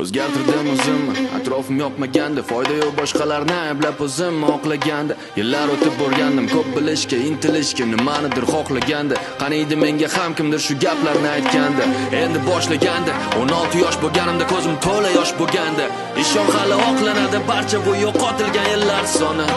O'zgartirdim o'zimni, atrofim yoqmaganda, foyda yo'q boshqalarni ayblab o'zimni oqlaganda. Yillar o'tib borgandim, ko'p bilishga, intilishga, nimanidir xohlaganda. Qaniydi menga ham kimdir shu gaplarni aytganda. Endi boshlaganda, 16 yosh bo'lganimda ko'zim to'la yosh bo'lganda. Ishon hali oqlanadi barcha bu yo'qotilgan yillar soni.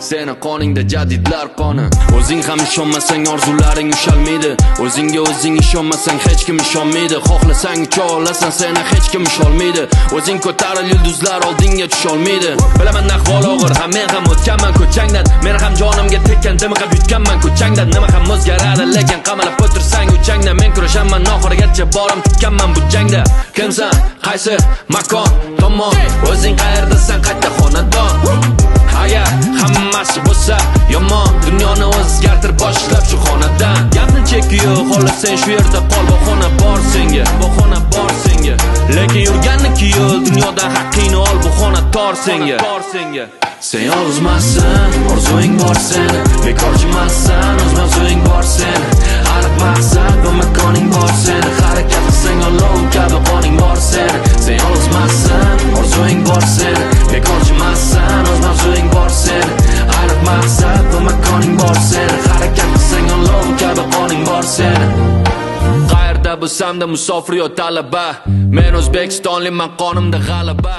Seni qoningda jadidlar qoni. O'zing ham ishonmasang orzularing ushalmaydi. O'zingga o'zing ishonmasang hech kim ishonmaydi. Xohlasang ucha olasan, seni hech kim usholmaydi. O'zing ko'taril yulduzlar oldinga tusholmaydi. Bilaman ahvol og'ir, ham men ham o'tganman ko'changdan. Meni ham jonimga tekkan, dimiqib yutganman ko'changdan. Nima ham o'zgaradi, lekin qamalib o'tirsang uchangdan. Men kurashaman oxirigacha, borim tikkanman bu jangda. Kimsan, qaysi makon, tomon, o'zing qayerdasan, qayta xonadon. Agar hammasi bo'lsa yomon, dunyoni o'zgartir boshlab shu xonadan. Gapni cheki yo'q, xohlasang shu yerda qol, bahona bor senga, bahona bor senga. Lekin yurganniki yo'l, dunyodan haqqingni ol, bu xona tor senga. Sen yolg'izmassan, orzuing bor seni, bekorchimassan, o'z mavzuing bor seni. Aniq maqsad va makoning bor seni, harakat qilsang olov kabi qoning bor seni. Sen yolg'izmassan, orzuing bor seni, bekorchimassan, o'z mavzuing bor seni. Aniq maqsad va makoning bor seni, harakat qilsang olov kabi qoning bor seni. Qayerda bo'lsam-da musofir yo talaba, men O'zbekistonliman, qonimda g'alaba.